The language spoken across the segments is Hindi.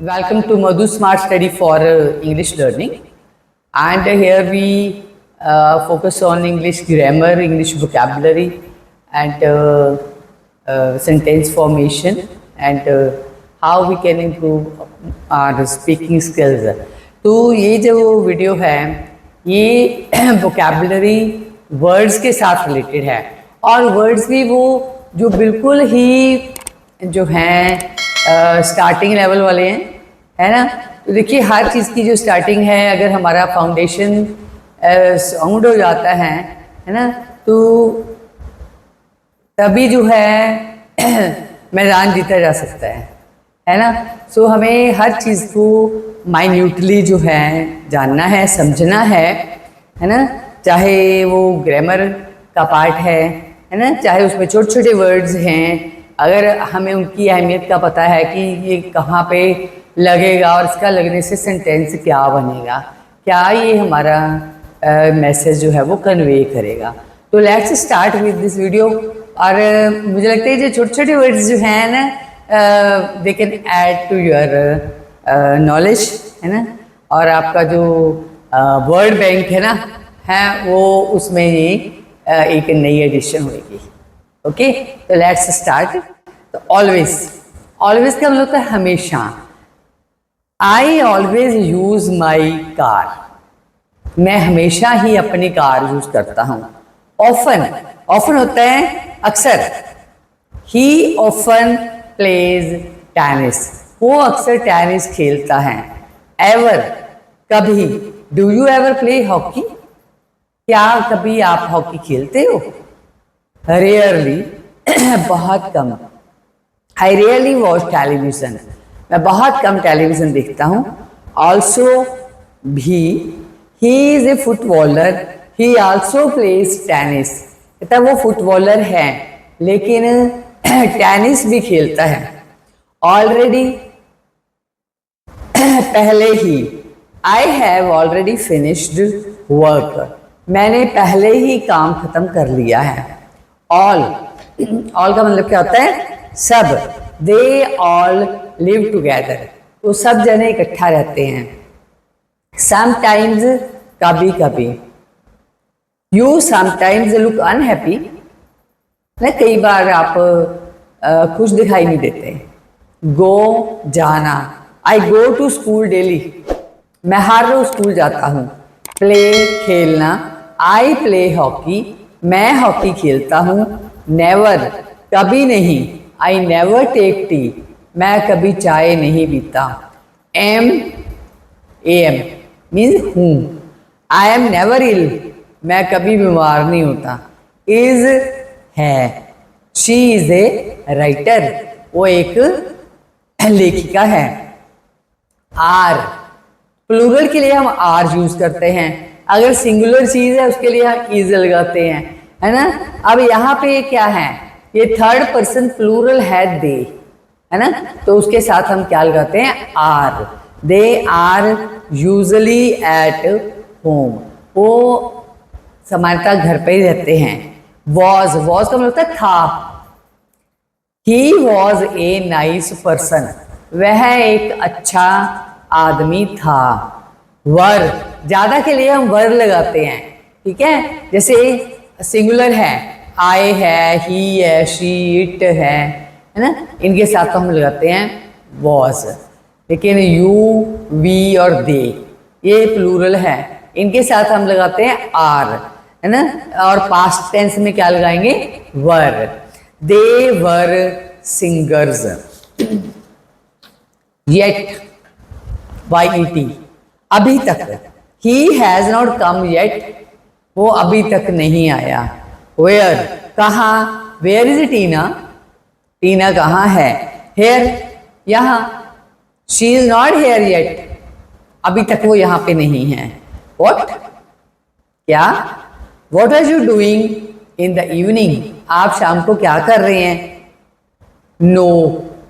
Welcome to Madhu Smart Study for English Learning. And here we focus on English grammar, English vocabulary, and sentence formation, and how we can improve our speaking skills. तो ये जो वीडियो है ये vocabulary words के साथ related है, और words भी वो जो बिल्कुल ही जो हैं स्टार्टिंग लेवल वाले हैं, है ना। तो देखिए हर चीज़ की जो स्टार्टिंग है, अगर हमारा फाउंडेशन साउंड हो जाता है ना, तो तभी जो है मैदान जीता जा सकता है ना। सो हमें हर चीज़ को माइन्यूटली जो है जानना है, समझना है ना। चाहे वो ग्रामर का पार्ट है ना, चाहे उसमें छोटे छोटे वर्ड्स हैं, अगर हमें उनकी अहमियत का पता है कि ये कहाँ पे लगेगा और इसका लगने से सेंटेंस क्या बनेगा, क्या ये हमारा मैसेज जो है वो कन्वे करेगा। तो let's start with this video. और मुझे लगता है जो छोटे छोटे वर्ड्स जो हैं ना, they can add to your knowledge, है ना। और आपका जो वर्ड बैंक है ना, है वो उसमें ये एक नई एडिशन होगी। ओके, तो लेट्स स्टार्ट। तो ऑलवेज, ऑलवेज का मतलब होता है हमेशा। I always use my car, मैं हमेशा ही अपनी कार यूज करता हूँ। ऑफन, ऑफन होता है अक्सर। ही ऑफन प्लेज टेनिस, वो अक्सर टेनिस खेलता है। एवर, कभी। Do you ever play hockey, क्या कभी आप हॉकी खेलते हो। रेयरली, बहुत कम। आई रेयरली वॉच टेलीविजन, मैं बहुत कम टेलीविजन देखता हूँ। ऑल्सो, भी। He is a footballer, he also plays tennis, कहता वो फुटबॉलर है लेकिन टेनिस भी खेलता है। ऑलरेडी, पहले ही। I have already finished work, मैंने पहले ही काम खत्म कर लिया है। ऑल, ऑल का मतलब क्या होता है सब। दे ऑल लिव टुगेदर, वो सब जने इकट्ठा रहते हैं। समटाइम्स, कभी कभी। यू समटाइम्स लुक अनहैप्पी, ना कई बार आप खुश दिखाई नहीं देते। गो, जाना। आई गो टू स्कूल डेली, मैं हर रोज स्कूल जाता हूँ। प्ले, खेलना। आई प्ले हॉकी, मैं हॉकी खेलता हूँ। नेवर, कभी नहीं। आई नेवर टेक टी, मैं कभी चाय नहीं पीता। एम, एम मीन्स हूँ। आई एम नेवर इल, मैं कभी बीमार नहीं होता। इज, है। शी इज ए राइटर, वो एक लेखिका है। आर, प्लूरल के लिए हम आर यूज करते हैं। अगर सिंगुलर चीज है उसके लिए हम इज लगाते हैं, है ना। अब यहाँ पे क्या है, ये थर्ड पर्सन प्लूरल है दे, है ना, तो उसके साथ हम क्या लगाते हैं are. They are usually at home, वो सामान्यतः घर पे ही रहते हैं। वॉज, वॉज का मतलब होता है था। He was a nice person, वह एक अच्छा आदमी था। वर, ज्यादा के लिए हम वर लगाते हैं, ठीक है। जैसे सिंगुलर है, आई है, ही है, शी, इट है ना, इनके साथ तो हम लगाते हैं वॉज। लेकिन यू, वी और दे ये प्लूरल है, इनके साथ हम लगाते हैं आर, है ना। और पास्ट टेंस में क्या लगाएंगे, वर। दे वर सिंगर्स। येट, YET, अभी तक। He has not come yet, वो अभी तक नहीं आया। वेयर, कहाँ। वेयर इज टीना, टीना कहाँ है। हेयर, यहाँ। She is not here yet, अभी तक वो यहाँ पे नहीं है। वॉट, क्या। What are you doing in the evening, आप शाम को क्या कर रहे हैं। नो,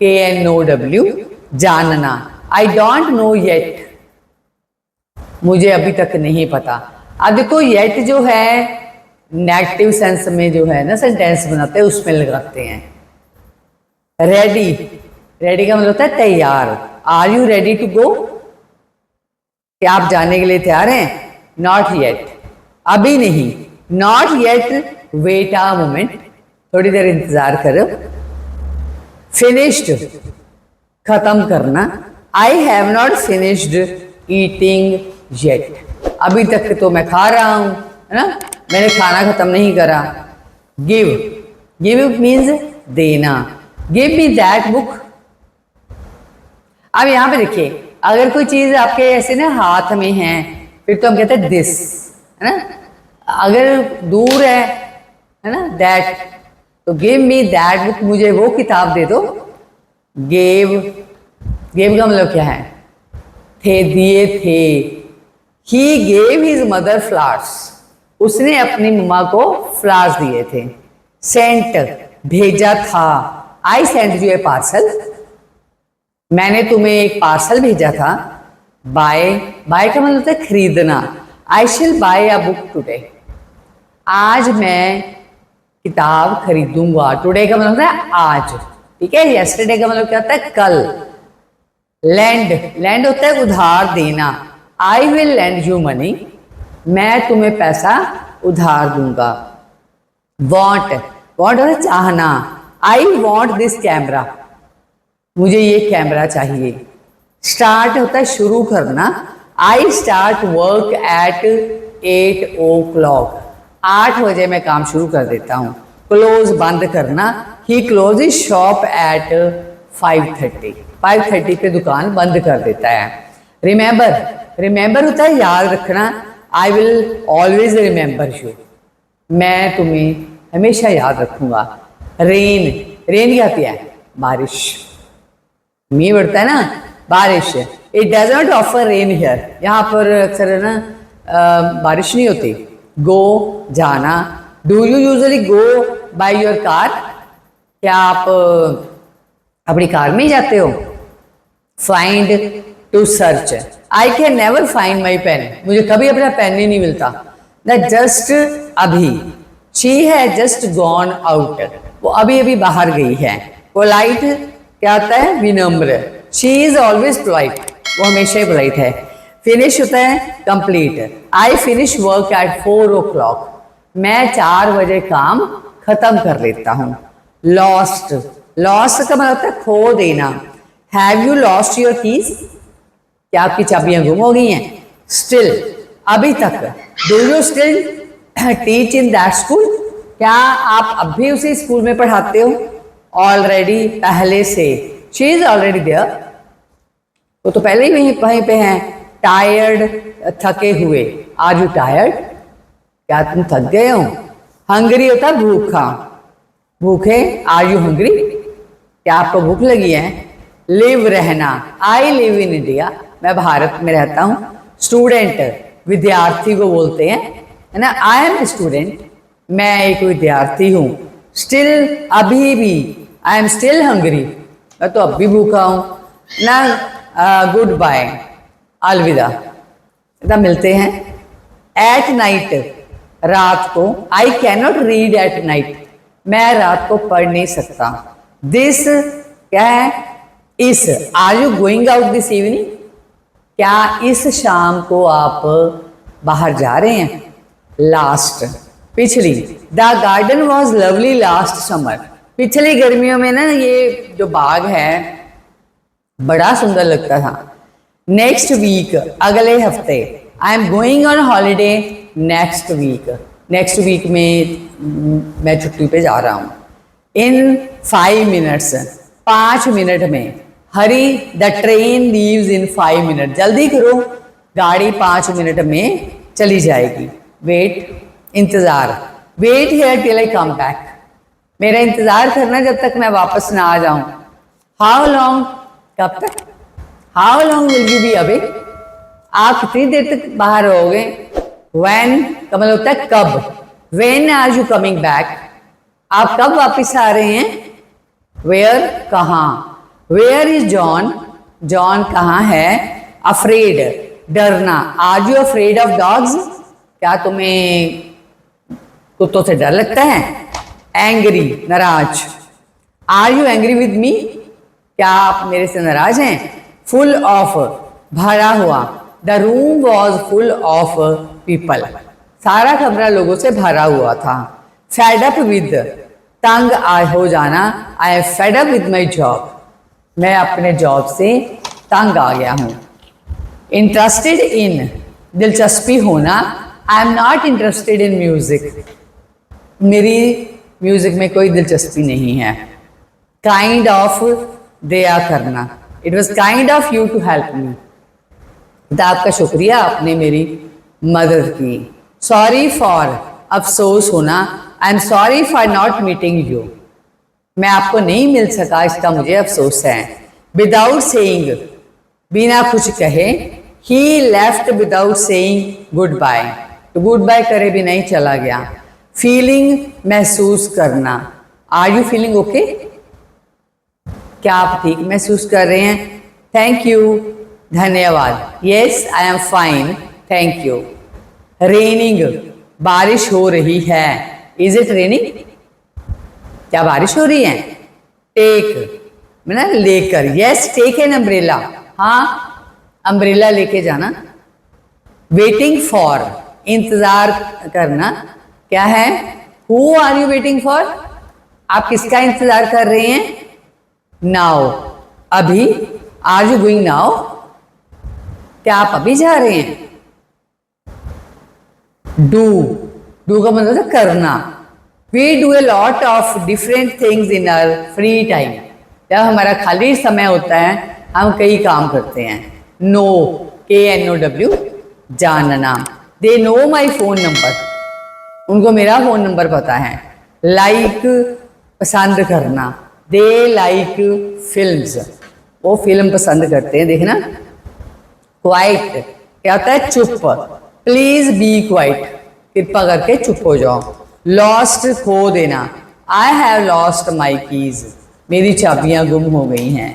KNOW, जानना। आई डोंट नो येट, मुझे अभी तक नहीं पता। अब देखो येट जो है नेगेटिव सेंस में जो है ना सेंटेंस बनाते हैं उसमें लगाते हैं। रेडी, रेडी का मतलब होता है तैयार, are you ready to go? क्या आप जाने के लिए तैयार हैं? नॉट येट, अभी नहीं। Not yet, wait a moment, थोड़ी देर इंतजार करो। फिनिश्ड, खत्म करना। I have not finished eating yet, अभी तक तो मैं खा रहा हूं, है ना, मैंने खाना खत्म नहीं करा। गिव, गिव मीन्स देना। Give me that book. अब यहां पे देखिए, अगर कोई चीज आपके ऐसे ना हाथ में है, फिर तो हम कहते हैं दिस, है ना। अगर दूर है ना, दैट, तो गिव मी दैट बुक, मुझे वो किताब दे दो। गेव, गेव का मतलब क्या है? थे, दिए थे। He gave his mother flowers, उसने अपनी मम्मा को फ्लावर्स दिए थे। सेंट, भेजा था। I sent U A parcel, मैंने तुम्हें एक पार्सल भेजा था। बाय, बाय का मतलब होता है खरीदना। आई शिल बाय अ बुक टुडे, आज मैं किताब खरीदूंगा। टुडे का मतलब होता है आज, ठीक है। यस्टरडे का मतलब क्या होता है? कल। लैंड, लैंड होता है उधार देना। I will land you money, मैं तुम्हें पैसा उधार दूंगा। वॉन्ट, वॉन्ट होता है चाहना। आई वॉन्ट दिस कैमरा, मुझे ये कैमरा चाहिए। स्टार्ट होता है शुरू करना। I start work at 8 o'clock, 8 बजे मैं काम शुरू कर देता हूँ। क्लोज, बंद करना। ही क्लोज इज शॉप एट 5:30, 5:30 पे दुकान बंद कर देता है। रिमेंबर, रिमेंबर होता है याद रखना। I will always remember you, मैं तुम्हें हमेशा याद रखूंगा। रेन, रेन क्या होती है? बारिश, मींह पड़ता है ना, बारिश। It does not offer rain here, यहाँ पर अक्सर है ना बारिश नहीं होती। गो, जाना। Do you usually go by your car, क्या आप अपनी कार में ही जाते हो? Find, to search. I can never find my pen, मुझे कभी अपना पेन ही नहीं मिलता। द जस्ट, अभी। She has just gone out, वो अभी अभी बाहर गई है। पोलाइट क्या होता है? विनम्र। शी इज ऑलवेज पोलाइट, वो हमेशा ही पोलाइट है। फिनिश होता है complete. I finish work at 4 o'clock, मैं 4 बजे काम खत्म कर लेता हूँ। लॉस्ट, लॉस्ट का मतलब होता है खो देना। Have you lost your keys, क्या आपकी चाबियां गुम हो गई हैं? स्टिल, अभी तक। Do you still teach in that school, क्या आप अब भी उसी स्कूल में पढ़ाते हो? ऑलरेडी, पहले से। शी इज ऑलरेडी देयर, वो तो पहले ही वहीं पे हैं। टायर्ड, थके हुए। आर यू टायर्ड, क्या तुम थक गए हो? हंगरी होता है भूखा, भूखे। आर यू हंगरी, क्या आपको भूख लगी है? लिव, रहना। आई लिव इन इंडिया, मैं भारत में रहता हूँ। स्टूडेंट, विद्यार्थी को बोलते हैं, है ना। आई एम स्टूडेंट, मैं एक विद्यार्थी हूँ। स्टिल, अभी भी। आई एम स्टिल हंगरी, मैं तो अब भी भूखा हूँ ना। गुड बाय, अलविदा, मिलते हैं। एट नाइट, रात को। I can not read at night, मैं रात को पढ़ नहीं सकता। दिस क्या है? इस। Are you going out this evening, क्या इस शाम को आप बाहर जा रहे हैं? लास्ट, पिछली। The garden was lovely last summer, पिछली गर्मियों में ना ये जो बाग है बड़ा सुंदर लगता था। नेक्स्ट वीक, अगले हफ्ते। I am going on holiday next week, next week में मैं छुट्टी पे जा रहा हूँ। इन 5 minutes, 5 मिनट में। Hurry, the train leaves in 5 minutes, जल्दी करो, गाड़ी 5 मिनट में चली जाएगी। वेट, इंतजार। Wait here till I come back, मेरा इंतजार करना जब तक मैं वापस ना आ जाऊं। हाउ लॉन्ग, कब तक? How long will you be away, आप कितनी देर तक बाहर रहोगे? व्हेन का मतलब होता है कब। When are you coming back, आप कब वापस आ रहे हैं? वेयर, कहाँ। वेयर इज जॉन, जॉन कहाँ है? अफ्रेड, डरना। Are you afraid of dogs, क्या तुम्हें कुत्तों से डर लगता है? एंग्री, नाराज। Are you angry with me, क्या आप मेरे से नाराज हैं? फुल ऑफ भरा हुआ, the room was full of people, सारा कमरा लोगों से भरा हुआ था। फेड अप विद, तंग हो जाना, I am fed up with my job, मैं अपने जॉब से तंग आ गया हूँ। इंटरेस्टेड इन, दिलचस्पी होना, I am not interested in music, मेरी म्यूजिक में कोई दिलचस्पी नहीं है। काइंड ऑफ, दया करना, it was kind of you to help me, तो आपका शुक्रिया, आपने मेरी मदद की। सॉरी फॉर, अफसोस होना, I am sorry for not meeting you, मैं आपको नहीं मिल सका, इसका मुझे अफसोस है। विदाउट सेइंग, बिना कुछ कहे, ही left without saying goodbye, तो गुड बाय करे बिना ही चला गया। फीलिंग, महसूस करना, आर यू फीलिंग ओके, क्या आप ठीक महसूस कर रहे हैं? थैंक यू, धन्यवाद। Yes I am fine, thank you. Raining, बारिश हो रही है, इज इट रेनिंग, क्या बारिश हो रही है? टेक, मैंने लेकर, यस टेक एन अम्ब्रेला, हाँ अम्ब्रेला लेके जाना। वेटिंग फॉर, इंतजार करना, क्या है? Who are you waiting for, आप किसका इंतजार कर रहे हैं? नाउ, अभी, आर यू गोइंग नाउ, क्या आप अभी जा रहे हैं? डू, डू का मतलब है करना। We do a lot of different things in our free time, जब हमारा खाली समय होता है हम कई काम करते हैं। नो, KNOW, जानना। They know my phone number, उनको मेरा फोन नंबर पता है। लाइक, पसंद करना, दे लाइक फिल्म्स, वो फिल्म पसंद करते हैं, देखना। क्वाइट, क्या होता है? चुप। प्लीज बी क्वाइट, कृपा करके चुप हो जाओ। लॉस्ट, खो देना, I have lost my keys, मेरी चाबियां गुम हो गई हैं।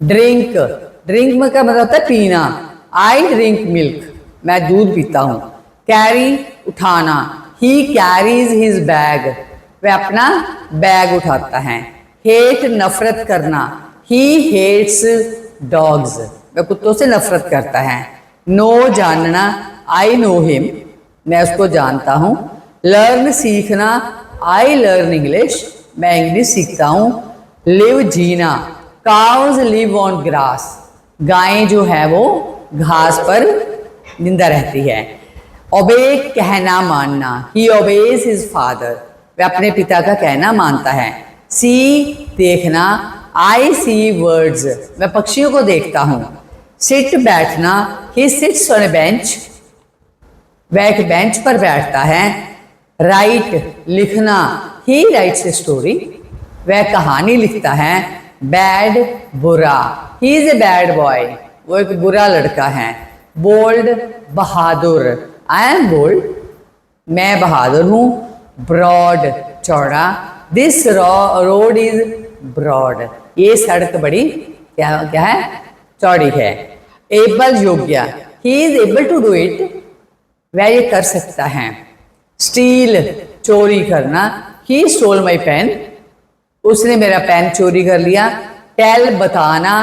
ड्रिंक, ड्रिंक में क्या मतलब होता है? पीना, आई ड्रिंक मिल्क, मैं दूध पीता हूँ। कैरी, उठाना, ही कैरीज हिज बैग, वह अपना बैग उठाता है। हेट, नफरत करना, ही हेट्स डॉग्स, वह कुत्तों से नफरत करता है। नो, जानना, आई नो हिम, मैं उसको जानता हूँ। लर्न, सीखना, आई लर्न इंग्लिश, मैं इंग्लिश सीखता हूँ। लिव, जीना, काउज लिव ऑन ग्रास, गायें जो है वो घास पर जिंदा रहती है। ओबे, कहना मानना, ही ओबेज हिज फादर, वह अपने पिता का कहना मानता है। सी, देखना, आई सी वर्ड्स, मैं पक्षियों को देखता हूँ। सिट, बैठना, he sits on A bench, वह एक बेंच पर बैठता है। राइट, लिखना, ही राइट्स ए स्टोरी, वह कहानी लिखता है। बैड, बुरा, he is a bad boy, वो एक बुरा लड़का है। बोल्ड, बहादुर, आई एम बोल्ड, मैं बहादुर हूँ। ब्रॉड, चौड़ा, दिस रोड इज ब्रॉड, ये सड़क बड़ी क्या क्या है? चौड़ी है। एबल, योग्य, he is able to do it, वह ये कर सकता है। स्टील, चोरी करना, ही स्टोल माई पेन, उसने मेरा पेन चोरी कर लिया। टेल, बताना,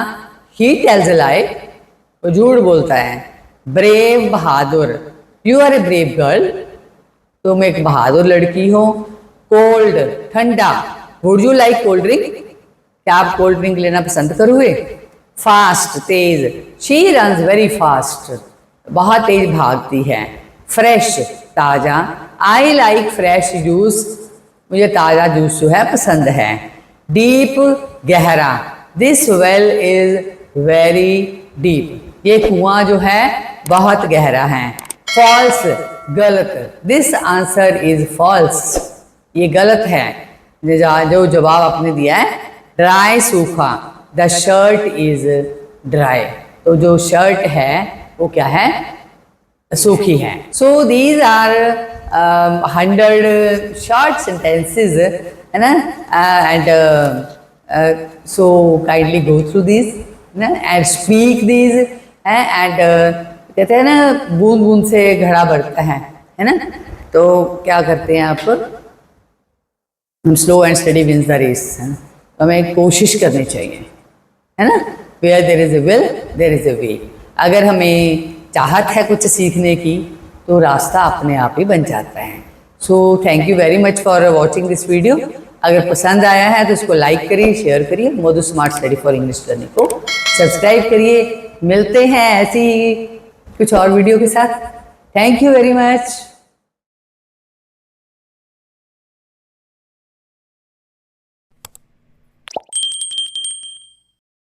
ही टेल्स अ लाई, वो झूठ बोलता है। ब्रेव, बहादुर, you are a brave girl, तुम एक बहादुर लड़की हो। कोल्ड, ठंडा, would you like cold drink, क्या आप कोल्ड ड्रिंक लेना पसंद करोगे? फास्ट, तेज, शी रन्स वेरी फास्ट, बहुत तेज भागती है। फ्रेश, ताजा, आई लाइक फ्रेश जूस, मुझे ताज़ा जूस जो है पसंद है। डीप, गहरा, this well is very deep, ये कुआं जो है बहुत गहरा है। फॉल्स, गलत, दिस आंसर इज फॉल्स, ये गलत है, जो जवाब आपने दिया है। ड्राई, सूखा, द शर्ट इज ड्राई, तो जो शर्ट है वो क्या है? सूखी है। So these are 100 short sentences, है ना? And so kindly go through these, ना? And speak these, and कहते हैं ना बूंद बूंद से घड़ा भरता है ना? तो क्या करते हैं आप? हम slow and steady wins the race, है ना? तो हमें कोशिश करनी चाहिए, है ना? Where there is a will there is a way. अगर हमें चाहत है कुछ सीखने की तो रास्ता अपने आप ही बन जाता है। So thank you very much for watching this video. अगर पसंद आया है तो इसको लाइक करिए, शेयर करिए, मोदू smart study for English learning को सब्सक्राइब करिए। मिलते हैं ऐसी कुछ और वीडियो के साथ। Thank you very much.